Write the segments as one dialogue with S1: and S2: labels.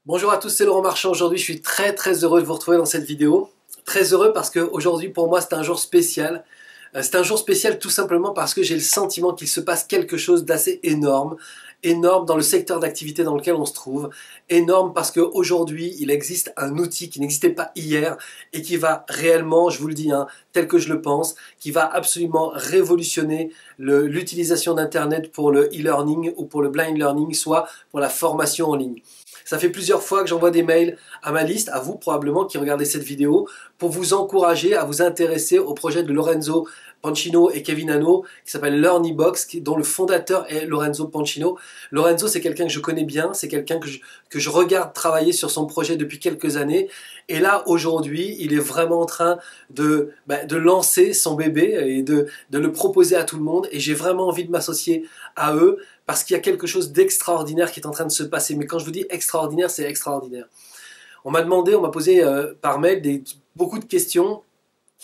S1: Bonjour à tous, c'est Laurent Marchand. Aujourd'hui, je suis très heureux de vous retrouver dans cette vidéo. Très heureux parce qu'aujourd'hui, pour moi, c'est un jour spécial. C'est un jour spécial tout simplement parce que j'ai le sentiment qu'il se passe quelque chose d'assez énorme. Énorme dans le secteur d'activité dans lequel on se trouve. Énorme parce qu'aujourd'hui, il existe un outil qui n'existait pas hier et qui va réellement, je vous le dis, tel que je le pense, qui va absolument révolutionner l'utilisation d'Internet pour le e-learning ou pour le blind learning, soit pour la formation en ligne. Ça fait plusieurs fois que j'envoie des mails à ma liste, à vous probablement qui regardez cette vidéo, pour vous encourager à vous intéresser au projet de Lorenzo Pancino et Kevin Hanno, qui s'appelle LearnyBox, dont le fondateur est Lorenzo Pancino. Lorenzo, c'est quelqu'un que je connais bien, c'est quelqu'un que je regarde travailler sur son projet depuis quelques années. Et là, aujourd'hui, il est vraiment en train de lancer son bébé et de le proposer à tout le monde. Et j'ai vraiment envie de m'associer à eux parce qu'il y a quelque chose d'extraordinaire qui est en train de se passer. Mais quand je vous dis extraordinaire, c'est extraordinaire. On m'a posé par mail beaucoup de questions.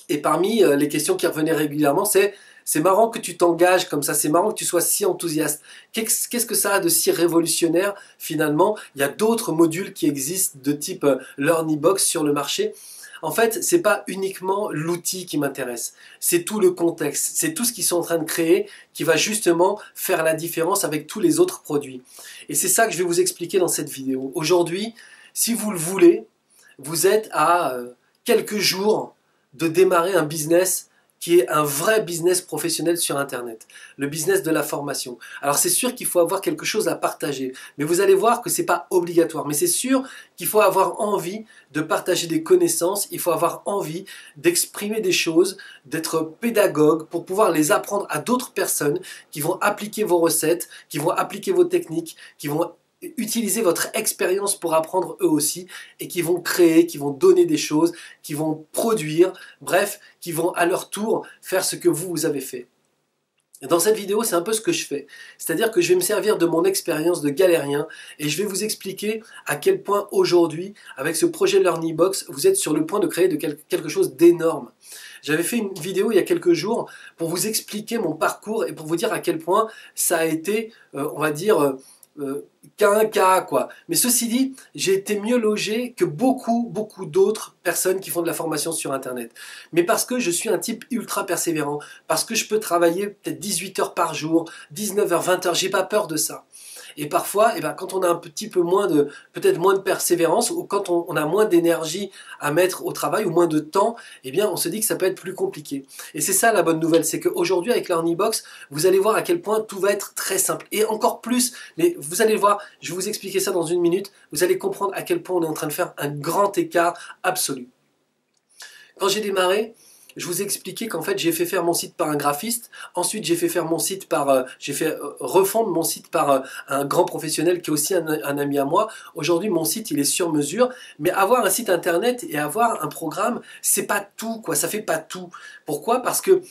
S1: Et parmi les questions qui revenaient régulièrement, c'est marrant que tu t'engages comme ça, c'est marrant que tu sois si enthousiaste. Qu'est-ce que ça a de si révolutionnaire finalement? Il y a d'autres modules qui existent de type LearnyBox sur le marché. En fait, c'est pas uniquement l'outil qui m'intéresse, c'est tout le contexte, c'est tout ce qu'ils sont en train de créer qui va justement faire la différence avec tous les autres produits. Et c'est ça que je vais vous expliquer dans cette vidéo. Aujourd'hui, si vous le voulez, vous êtes à quelques jours de démarrer un business qui est un vrai business professionnel sur Internet, le business de la formation. Alors c'est sûr qu'il faut avoir quelque chose à partager, mais vous allez voir que c'est pas obligatoire, mais c'est sûr qu'il faut avoir envie de partager des connaissances, il faut avoir envie d'exprimer des choses, d'être pédagogue pour pouvoir les apprendre à d'autres personnes qui vont appliquer vos recettes, qui vont appliquer vos techniques, qui vont utiliser votre expérience pour apprendre eux aussi et qui vont créer, qui vont donner des choses, qui vont produire, bref, qui vont à leur tour faire ce que vous avez fait. Et dans cette vidéo, c'est un peu ce que je fais. C'est-à-dire que je vais me servir de mon expérience de galérien et je vais vous expliquer à quel point aujourd'hui, avec ce projet LearnyBox, vous êtes sur le point de créer quelque chose d'énorme. J'avais fait une vidéo il y a quelques jours pour vous expliquer mon parcours et pour vous dire à quel point ça a été, on va dire, qu'un cas, quoi. Mais ceci dit, j'ai été mieux logé que beaucoup d'autres personnes qui font de la formation sur Internet. Mais parce que je suis un type ultra persévérant, parce que je peux travailler peut-être 18 heures par jour, 19 heures, 20 heures, j'ai pas peur de ça. Et parfois, quand on a un petit peu peut-être moins de persévérance, ou quand on a moins d'énergie à mettre au travail, ou moins de temps, on se dit que ça peut être plus compliqué. Et c'est ça la bonne nouvelle, c'est qu'aujourd'hui, avec LearnyBox, vous allez voir à quel point tout va être très simple. Et encore plus, mais vous allez voir, je vais vous expliquer ça dans une minute, vous allez comprendre à quel point on est en train de faire un grand écart absolu. Quand j'ai démarré, je vous ai expliqué qu'en fait j'ai fait faire mon site par un graphiste, ensuite j'ai fait faire mon site j'ai fait refondre mon site par un grand professionnel qui est aussi un ami à moi. Aujourd'hui mon site il est sur mesure, mais avoir un site internet et avoir un programme, c'est pas tout quoi, ça fait pas tout. Pourquoi? Parce que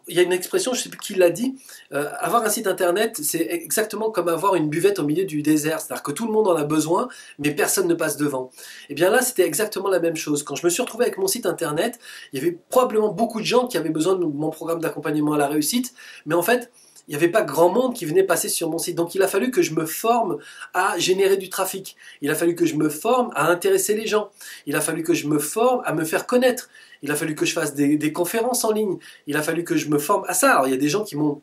S1: il y a une expression, je sais plus qui l'a dit, avoir un site internet c'est exactement comme avoir une buvette au milieu du désert, c'est-à-dire que tout le monde en a besoin, mais personne ne passe devant. Et bien là c'était exactement la même chose. Quand je me suis retrouvé avec mon site internet, il y avait probablement beaucoup de gens qui avaient besoin de mon programme d'accompagnement à la réussite, mais en fait, il n'y avait pas grand monde qui venait passer sur mon site. Donc il a fallu que je me forme à générer du trafic. Il a fallu que je me forme à intéresser les gens. Il a fallu que je me forme à me faire connaître. Il a fallu que je fasse des conférences en ligne. Il a fallu que je me forme à ça. Alors il y a des gens qui m'ont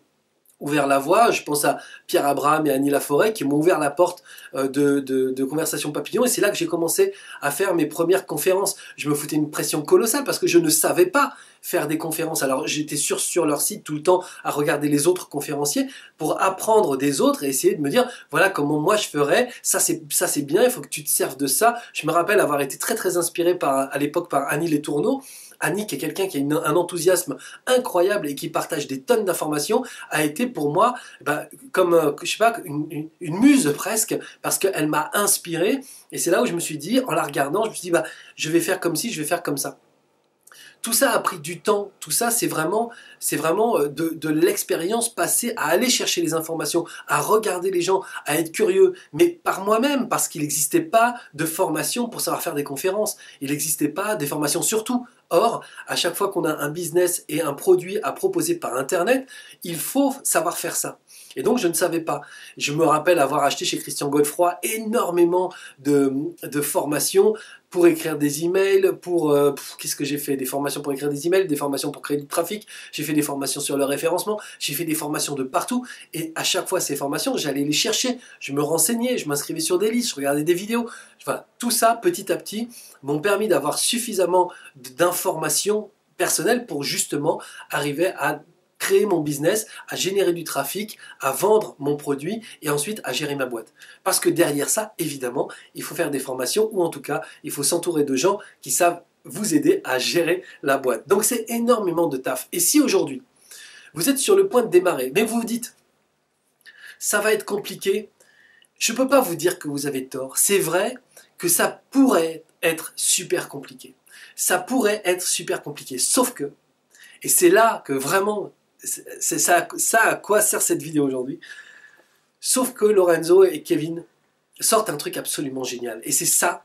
S1: ouvert la voie, je pense à Pierre Abraham et Annie Laforêt qui m'ont ouvert la porte de Conversation Papillon, et c'est là que j'ai commencé à faire mes premières conférences. Je me foutais une pression colossale parce que je ne savais pas faire des conférences. Alors j'étais sur leur site tout le temps à regarder les autres conférenciers pour apprendre des autres et essayer de me dire voilà comment moi je ferais, ça c'est bien, il faut que tu te serves de ça. Je me rappelle avoir été très inspiré à l'époque par Annie Letourneau. Annie, qui est quelqu'un qui a un enthousiasme incroyable et qui partage des tonnes d'informations, a été pour moi comme, je sais pas, une muse presque, parce qu'elle m'a inspiré. Et c'est là où je me suis dit, en la regardant, je me suis dit, je vais faire comme ci, je vais faire comme ça. Tout ça a pris du temps, tout ça c'est vraiment de l'expérience passée à aller chercher les informations, à regarder les gens, à être curieux, mais par moi-même, parce qu'il n'existait pas de formation pour savoir faire des conférences, il n'existait pas des formations surtout. Or, à chaque fois qu'on a un business et un produit à proposer par Internet, il faut savoir faire ça. Et donc je ne savais pas. Je me rappelle avoir acheté chez Christian Godefroy énormément de formations pour écrire des emails, qu'est-ce que j'ai fait? Des formations pour écrire des emails, des formations pour créer du trafic, j'ai fait des formations sur le référencement, j'ai fait des formations de partout, et à chaque fois ces formations, j'allais les chercher, je me renseignais, je m'inscrivais sur des listes, je regardais des vidéos, enfin, tout ça petit à petit m'ont permis d'avoir suffisamment d'informations personnelles pour justement arriver à créer mon business, à générer du trafic, à vendre mon produit et ensuite à gérer ma boîte. Parce que derrière ça, évidemment, il faut faire des formations ou en tout cas, il faut s'entourer de gens qui savent vous aider à gérer la boîte. Donc c'est énormément de taf. Et si aujourd'hui, vous êtes sur le point de démarrer, mais vous vous dites, ça va être compliqué, je ne peux pas vous dire que vous avez tort. C'est vrai que ça pourrait être super compliqué. Ça pourrait être super compliqué. Sauf que, et c'est là que vraiment, c'est ça à quoi sert cette vidéo aujourd'hui. Sauf que Lorenzo et Kevin sortent un truc absolument génial. Et c'est ça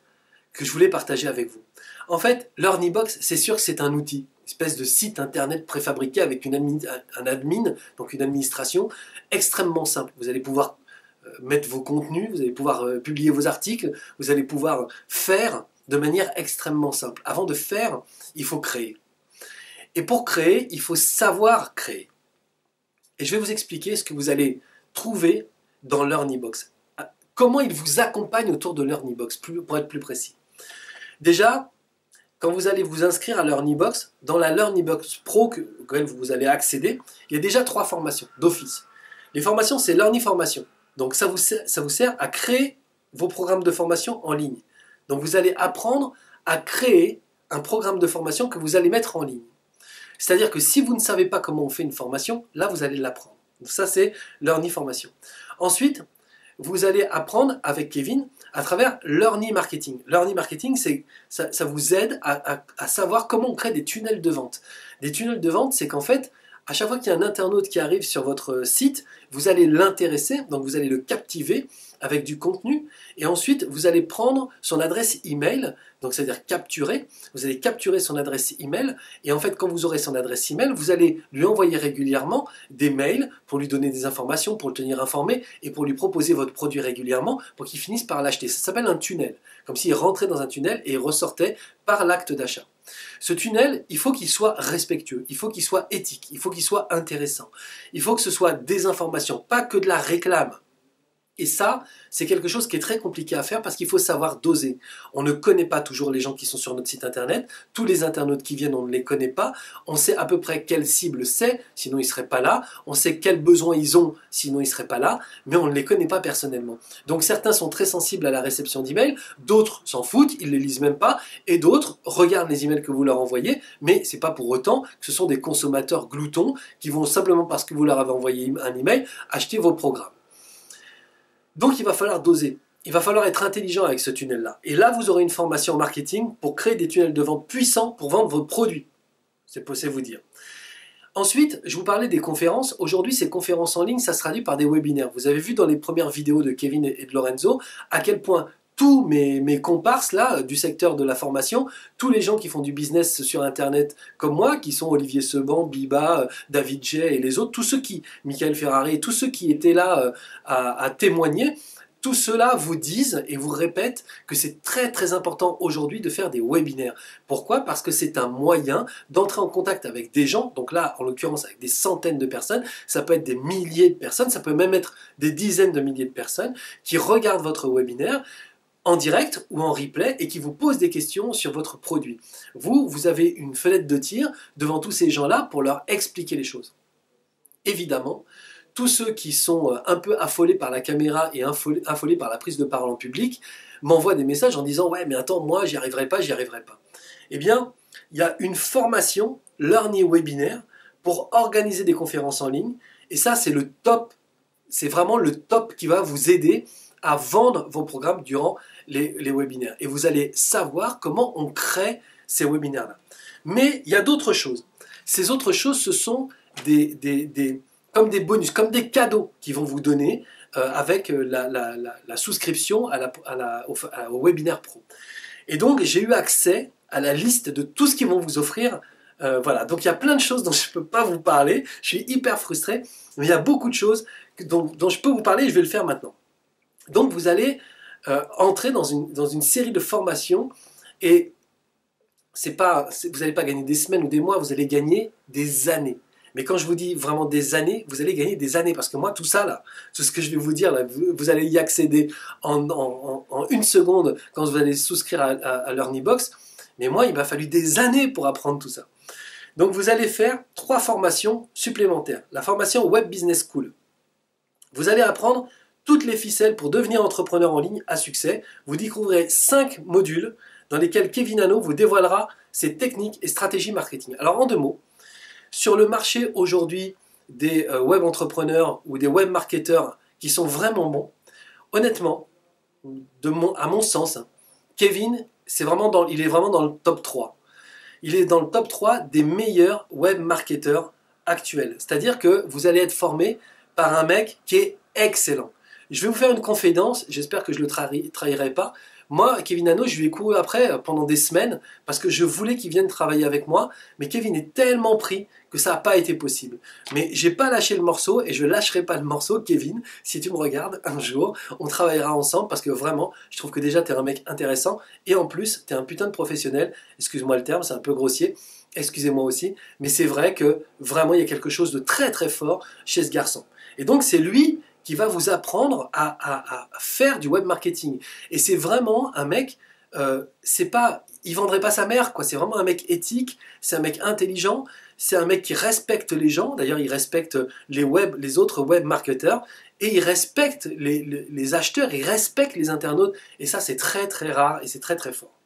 S1: que je voulais partager avec vous. En fait, LearnyBox, c'est sûr que c'est un outil, une espèce de site internet préfabriqué avec un admin, donc une administration extrêmement simple. Vous allez pouvoir mettre vos contenus, vous allez pouvoir publier vos articles, vous allez pouvoir faire de manière extrêmement simple. Avant de faire, il faut créer. Et pour créer, il faut savoir créer. Et je vais vous expliquer ce que vous allez trouver dans LearnyBox. Comment il vous accompagne autour de LearnyBox, pour être plus précis. Déjà, quand vous allez vous inscrire à LearnyBox, dans la LearnyBox Pro auquel vous allez accéder, il y a déjà 3 formations d'office. Les formations, c'est LearnyFormation. Donc ça vous sert à créer vos programmes de formation en ligne. Donc vous allez apprendre à créer un programme de formation que vous allez mettre en ligne. C'est-à-dire que si vous ne savez pas comment on fait une formation, là vous allez l'apprendre. Ça c'est LearnyFormation. Ensuite, vous allez apprendre avec Kevin à travers Learny Marketing. Learny Marketing, ça vous aide à savoir comment on crée des tunnels de vente. Des tunnels de vente, c'est qu'en fait, à chaque fois qu'il y a un internaute qui arrive sur votre site, vous allez l'intéresser, donc vous allez le captiver avec du contenu, et ensuite vous allez prendre son adresse email, donc c'est-à-dire capturer, vous allez capturer son adresse email, et en fait quand vous aurez son adresse email, vous allez lui envoyer régulièrement des mails pour lui donner des informations, pour le tenir informé, et pour lui proposer votre produit régulièrement, pour qu'il finisse par l'acheter. Ça s'appelle un tunnel, comme s'il rentrait dans un tunnel et ressortait par l'acte d'achat. Ce tunnel, il faut qu'il soit respectueux, il faut qu'il soit éthique, il faut qu'il soit intéressant, il faut que ce soit des informations, pas que de la réclame. Et ça, c'est quelque chose qui est très compliqué à faire parce qu'il faut savoir doser. On ne connaît pas toujours les gens qui sont sur notre site internet. Tous les internautes qui viennent, on ne les connaît pas. On sait à peu près quelle cible c'est, sinon ils ne seraient pas là. On sait quels besoins ils ont, sinon ils ne seraient pas là. Mais on ne les connaît pas personnellement. Donc certains sont très sensibles à la réception d'emails, d'autres s'en foutent, ils ne les lisent même pas, et d'autres regardent les emails que vous leur envoyez, mais ce n'est pas pour autant que ce sont des consommateurs gloutons qui vont simplement parce que vous leur avez envoyé un email acheter vos programmes. Donc il va falloir doser, il va falloir être intelligent avec ce tunnel-là. Et là, vous aurez une formation en marketing pour créer des tunnels de vente puissants pour vendre vos produits. C'est possible vous dire. Ensuite, je vous parlais des conférences. Aujourd'hui, ces conférences en ligne, ça se traduit par des webinaires. Vous avez vu dans les premières vidéos de Kevin et de Lorenzo à quel point tous mes comparses là, du secteur de la formation, tous les gens qui font du business sur Internet comme moi, qui sont Olivier Seban, Biba, David Jay et les autres, tous ceux qui, Michael Ferrari, tous ceux qui étaient là à témoigner, tout cela vous disent et vous répètent que c'est très très important aujourd'hui de faire des webinaires. Pourquoi? Parce que c'est un moyen d'entrer en contact avec des gens, donc là en l'occurrence avec des centaines de personnes, ça peut être des milliers de personnes, ça peut même être des dizaines de milliers de personnes qui regardent votre webinaire en direct ou en replay et qui vous posent des questions sur votre produit. Vous avez une fenêtre de tir devant tous ces gens-là pour leur expliquer les choses. Évidemment, tous ceux qui sont un peu affolés par la caméra et affolés par la prise de parole en public m'envoient des messages en disant « Ouais, mais attends, moi, j'y arriverai pas, j'y arriverai pas. » Eh bien, il y a une formation Learny Webinaire pour organiser des conférences en ligne et ça, c'est le top, c'est vraiment le top qui va vous aider à vendre vos programmes durant les webinaires. Et vous allez savoir comment on crée ces webinaires-là. Mais il y a d'autres choses. Ces autres choses, ce sont comme des bonus, comme des cadeaux qu'ils vont vous donner avec la souscription au webinaire pro. Et donc, j'ai eu accès à la liste de tout ce qu'ils vont vous offrir Voilà, donc il y a plein de choses dont je ne peux pas vous parler. Je suis hyper frustré, mais il y a beaucoup de choses dont je peux vous parler et je vais le faire maintenant. Donc vous allez entrer dans une série de formations et vous n'allez pas gagner des semaines ou des mois, vous allez gagner des années. Mais quand je vous dis vraiment des années, vous allez gagner des années. Parce que moi, tout ça, là, tout ce que je vais vous dire, là, vous allez y accéder en une seconde quand vous allez souscrire à LearnyBox. Mais moi, il m'a fallu des années pour apprendre tout ça. Donc, vous allez faire 3 formations supplémentaires. La formation Web Business School. Vous allez apprendre toutes les ficelles pour devenir entrepreneur en ligne à succès. Vous découvrirez 5 modules dans lesquels Kevin Hano vous dévoilera ses techniques et stratégies marketing. Alors, en 2 mots, sur le marché aujourd'hui des web entrepreneurs ou des web marketeurs qui sont vraiment bons, honnêtement, à mon sens, Kevin, il est vraiment dans le top 3. Il est dans le top 3 des meilleurs web marketeurs actuels. C'est-à-dire que vous allez être formé par un mec qui est excellent. Je vais vous faire une confidence, j'espère que je ne le trahirai pas. Moi, Kevin Hano, je lui ai couru après pendant des semaines parce que je voulais qu'il vienne travailler avec moi. Mais Kevin est tellement pris que ça n'a pas été possible. Mais j'ai pas lâché le morceau et je lâcherai pas le morceau, Kevin. Si tu me regardes un jour, on travaillera ensemble parce que vraiment, je trouve que déjà tu es un mec intéressant et en plus, tu es un putain de professionnel. Excuse-moi le terme, c'est un peu grossier. Excusez-moi aussi. Mais c'est vrai que vraiment, il y a quelque chose de très très fort chez ce garçon. Et donc, c'est lui qui va vous apprendre à faire du web marketing. Et c'est vraiment un mec, il vendrait pas sa mère, quoi. C'est vraiment un mec éthique, c'est un mec intelligent, c'est un mec qui respecte les gens. D'ailleurs, il respecte les autres web marketeurs et il respecte les acheteurs, il respecte les internautes. Et ça, c'est très très rare et c'est très très fort.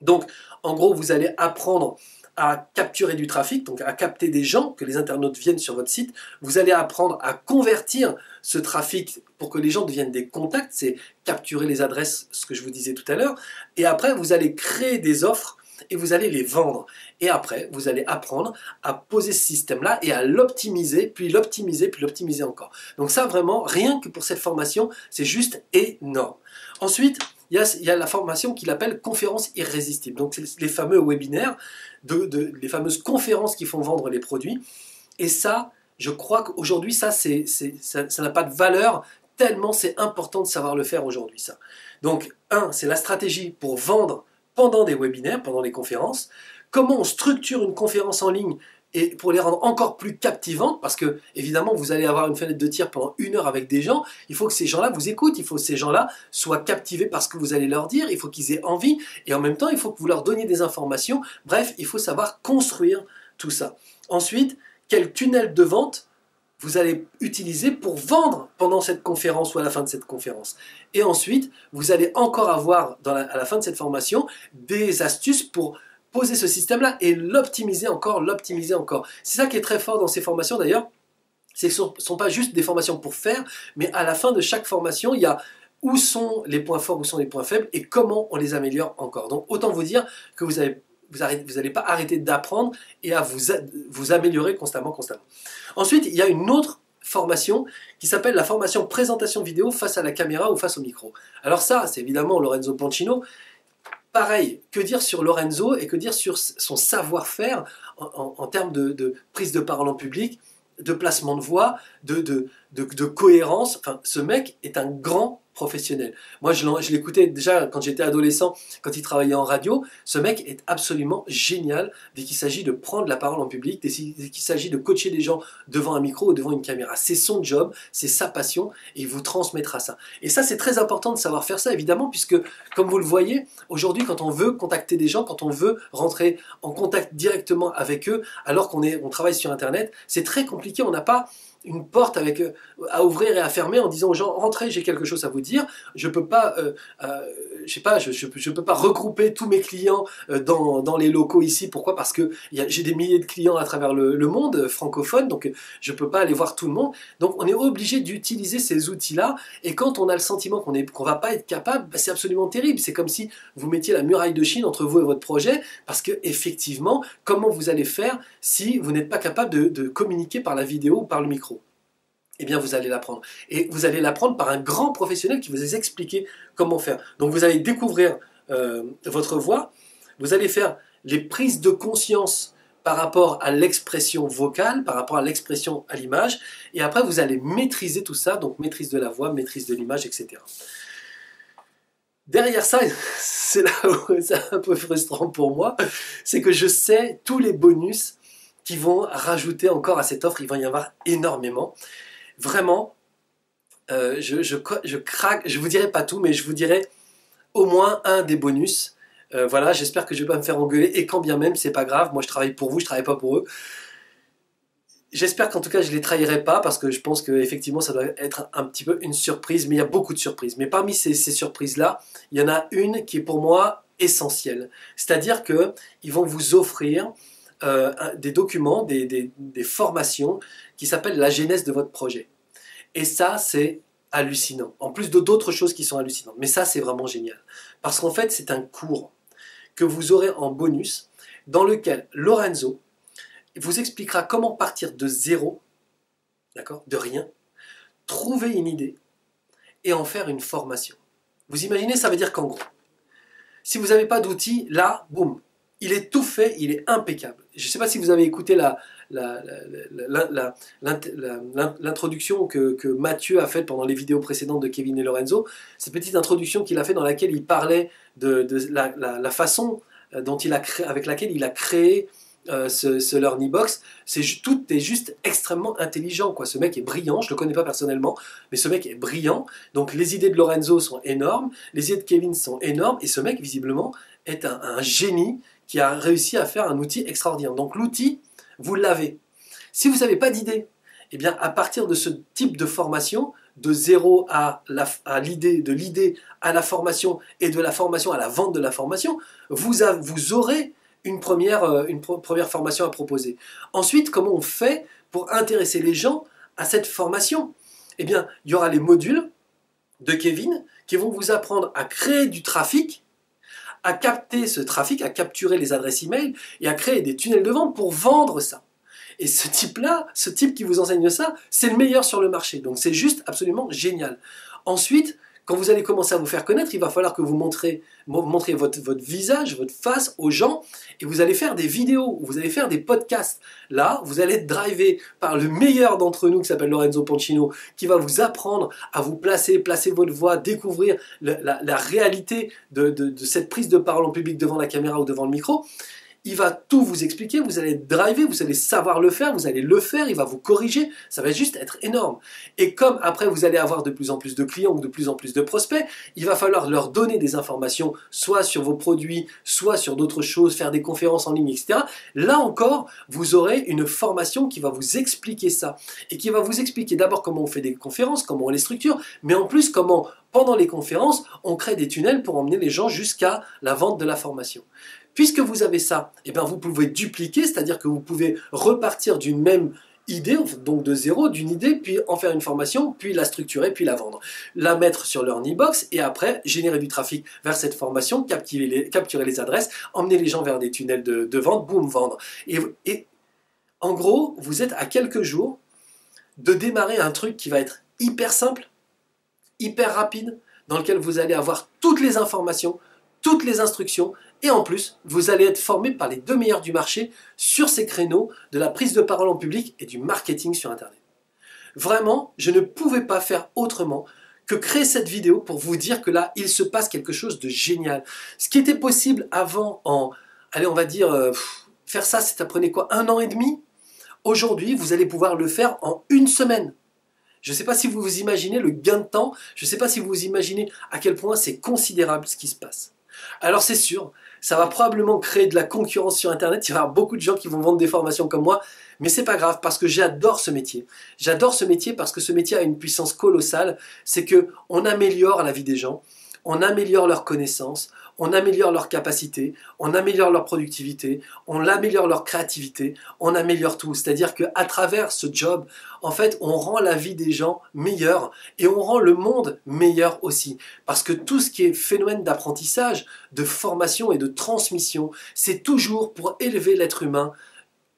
S1: Donc, en gros, vous allez apprendre à capturer du trafic, donc à capter des gens, que les internautes viennent sur votre site. Vous allez apprendre à convertir ce trafic pour que les gens deviennent des contacts, c'est capturer les adresses, ce que je vous disais tout à l'heure. Et après, vous allez créer des offres et vous allez les vendre. Et après, vous allez apprendre à poser ce système-là et à l'optimiser, puis l'optimiser, puis l'optimiser encore. Donc ça, vraiment, rien que pour cette formation, c'est juste énorme. Ensuite, il y a la formation qu'il appelle conférence irrésistible. Donc, c'est les fameux webinaires, les fameuses conférences qui font vendre les produits. Et ça, je crois qu'aujourd'hui, ça n'a pas de valeur, tellement c'est important de savoir le faire aujourd'hui, ça. Donc, c'est la stratégie pour vendre pendant des webinaires, pendant les conférences. Comment on structure une conférence en ligne et pour les rendre encore plus captivantes, parce que évidemment vous allez avoir une fenêtre de tir pendant 1 heure avec des gens, il faut que ces gens-là vous écoutent, il faut que ces gens-là soient captivés par ce que vous allez leur dire, il faut qu'ils aient envie, et en même temps il faut que vous leur donniez des informations, bref, il faut savoir construire tout ça. Ensuite, quel tunnel de vente vous allez utiliser pour vendre pendant cette conférence ou à la fin de cette conférence. Et ensuite, vous allez encore avoir à la fin de cette formation des astuces pour poser ce système-là et l'optimiser encore, l'optimiser encore. C'est ça qui est très fort dans ces formations d'ailleurs, c'est que ce ne sont pas juste des formations pour faire, mais à la fin de chaque formation, il y a où sont les points forts, où sont les points faibles et comment on les améliore encore. Donc autant vous dire que vous n'allez pas arrêter d'apprendre et à vous améliorer constamment. Ensuite, il y a une autre formation qui s'appelle la formation présentation vidéo face à la caméra ou face au micro. Alors ça, c'est évidemment Lorenzo Pancino. Pareil, que dire sur Lorenzo et que dire sur son savoir-faire en termes de prise de parole en public, de placement de voix, de cohérence. Enfin, ce mec est un grand professionnel. Moi, je l'écoutais déjà quand j'étais adolescent, quand il travaillait en radio. Ce mec est absolument génial dès qu'il s'agit de prendre la parole en public, dès qu'il s'agit de coacher les gens devant un micro ou devant une caméra. C'est son job, c'est sa passion et il vous transmettra ça. Et ça, c'est très important de savoir faire ça, évidemment, puisque, comme vous le voyez, aujourd'hui, quand on veut contacter des gens, quand on veut rentrer en contact directement avec eux, alors qu'on travaille sur Internet, c'est très compliqué. On n'a pas une porte à ouvrir et à fermer en disant aux gens rentrez, j'ai quelque chose à vous dire. Je peux pas, je peux pas regrouper tous mes clients dans les locaux ici. Pourquoi? Parce que j'ai des milliers de clients à travers le monde francophone, donc je peux pas aller voir tout le monde. Donc on est obligé d'utiliser ces outils-là. Et quand on a le sentiment qu'on va pas être capable, c'est absolument terrible. C'est comme si vous mettiez la muraille de Chine entre vous et votre projet, parce que effectivement, comment vous allez faire si vous n'êtes pas capable de communiquer par la vidéo ou par le micro? Eh bien, vous allez l'apprendre. Et vous allez l'apprendre par un grand professionnel qui va vous expliquer comment faire. Donc, vous allez découvrir votre voix, vous allez faire les prises de conscience par rapport à l'expression vocale, par rapport à l'expression à l'image, et après vous allez maîtriser tout ça, donc maîtrise de la voix, maîtrise de l'image, etc. Derrière ça, c'est là où c'est un peu frustrant pour moi, c'est que je sais tous les bonus qui vont rajouter encore à cette offre, il va y en avoir énormément. Vraiment, je craque, je vous dirai pas tout, mais je vous dirai au moins un des bonus. Voilà, j'espère que je vais pas me faire engueuler, et quand bien même, c'est pas grave, moi je travaille pour vous, je travaille pas pour eux. J'espère qu'en tout cas je les trahirai pas, parce que je pense qu'effectivement ça doit être un petit peu une surprise, mais il y a beaucoup de surprises. Mais parmi ces surprises-là, il y en a une qui est pour moi essentielle. C'est-à-dire qu'ils vont vous offrir des documents, des formations qui s'appellent la genèse de votre projet. Et ça, c'est hallucinant. En plus de d'autres choses qui sont hallucinantes. Mais ça, c'est vraiment génial. Parce qu'en fait, c'est un cours que vous aurez en bonus dans lequel Lorenzo vous expliquera comment partir de zéro, d'accord, de rien, trouver une idée et en faire une formation. Vous imaginez, ça veut dire qu'en gros, si vous n'avez pas d'outils, là, boum, il est tout fait, il est impeccable. Je ne sais pas si vous avez écouté l'introduction que Mathieu a faite pendant les vidéos précédentes de Kevin et Lorenzo, cette petite introduction qu'il a faite dans laquelle il parlait de la façon dont avec laquelle il a créé ce LearnyBox. Tout est juste extrêmement intelligent, quoi. Ce mec est brillant, je ne le connais pas personnellement, mais ce mec est brillant. Donc les idées de Lorenzo sont énormes, les idées de Kevin sont énormes, et ce mec visiblement est un génie qui a réussi à faire un outil extraordinaire. Donc l'outil, vous l'avez. Si vous n'avez pas d'idée, eh bien à partir de ce type de formation, de zéro à l'idée, de l'idée à la formation, et de la formation à la vente de la formation, vous aurez une première formation à proposer. Ensuite, comment on fait pour intéresser les gens à cette formation? Eh bien, il y aura les modules de Kevin qui vont vous apprendre à créer du trafic, à capter ce trafic, à capturer les adresses email et à créer des tunnels de vente pour vendre ça. Et ce type-là, ce type qui vous enseigne ça, c'est le meilleur sur le marché. Donc c'est juste absolument génial. Ensuite, quand vous allez commencer à vous faire connaître, il va falloir que vous montrez votre visage, votre face aux gens, et vous allez faire des vidéos, vous allez faire des podcasts. Là, vous allez être drivé par le meilleur d'entre nous qui s'appelle Lorenzo Pancino, qui va vous apprendre à vous placer votre voix, découvrir la réalité de cette prise de parole en public devant la caméra ou devant le micro. Il va tout vous expliquer, vous allez être drivé, vous allez savoir le faire, vous allez le faire, il va vous corriger, ça va juste être énorme. Et comme après vous allez avoir de plus en plus de clients ou de plus en plus de prospects, il va falloir leur donner des informations, soit sur vos produits, soit sur d'autres choses, faire des conférences en ligne, etc. Là encore, vous aurez une formation qui va vous expliquer ça. Et qui va vous expliquer d'abord comment on fait des conférences, comment on les structure, mais en plus comment, pendant les conférences, on crée des tunnels pour emmener les gens jusqu'à la vente de la formation. Puisque vous avez ça, eh bien vous pouvez dupliquer, c'est-à-dire que vous pouvez repartir d'une même idée, donc de zéro, d'une idée, puis en faire une formation, puis la structurer, puis la vendre. La mettre sur LearnyBox et après générer du trafic vers cette formation, capturer les adresses, emmener les gens vers des tunnels de vente, boum, vendre. Et en gros, vous êtes à quelques jours de démarrer un truc qui va être hyper simple, hyper rapide, dans lequel vous allez avoir toutes les informations, toutes les instructions, et en plus, vous allez être formé par les 2 meilleurs du marché sur ces créneaux de la prise de parole en public et du marketing sur Internet. Vraiment, je ne pouvais pas faire autrement que créer cette vidéo pour vous dire que là, il se passe quelque chose de génial. Ce qui était possible avant allez, on va dire, faire ça, ça prenait quoi, 1 an et demi? Aujourd'hui, vous allez pouvoir le faire en 1 semaine. Je ne sais pas si vous vous imaginez le gain de temps, je ne sais pas si vous vous imaginez à quel point c'est considérable ce qui se passe. Alors c'est sûr, ça va probablement créer de la concurrence sur Internet, il y aura beaucoup de gens qui vont vendre des formations comme moi, mais c'est pas grave parce que j'adore ce métier. J'adore ce métier parce que ce métier a une puissance colossale, c'est que on améliore la vie des gens, on améliore leurs connaissances, on améliore leurs capacités, on améliore leur productivité, on améliore leur créativité, on améliore tout. C'est-à-dire qu'à travers ce job, en fait, on rend la vie des gens meilleure et on rend le monde meilleur aussi. Parce que tout ce qui est phénomène d'apprentissage, de formation et de transmission, c'est toujours pour élever l'être humain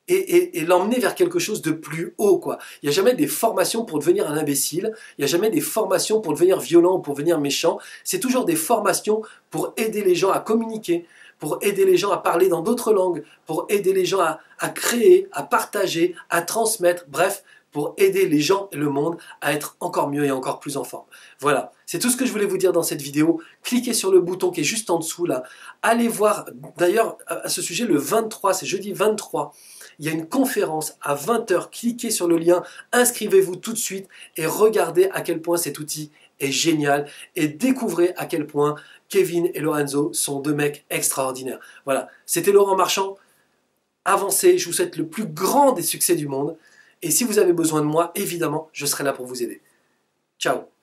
S1: et l'emmener vers quelque chose de plus haut, quoi. Il n'y a jamais des formations pour devenir un imbécile, il n'y a jamais des formations pour devenir violent ou pour devenir méchant, c'est toujours des formations pour aider les gens à communiquer, pour aider les gens à parler dans d'autres langues, pour aider les gens à créer, à partager, à transmettre, bref, pour aider les gens et le monde à être encore mieux et encore plus en forme. Voilà, c'est tout ce que je voulais vous dire dans cette vidéo. Cliquez sur le bouton qui est juste en dessous là. Allez voir, d'ailleurs à ce sujet, le 23, c'est jeudi 23, il y a une conférence à 20 h. Cliquez sur le lien, inscrivez-vous tout de suite et regardez à quel point cet outil est génial et découvrez à quel point Kevin et Lorenzo sont deux mecs extraordinaires. Voilà, c'était Laurent Marchand. Avancez, je vous souhaite le plus grand des succès du monde. Et si vous avez besoin de moi, évidemment, je serai là pour vous aider. Ciao.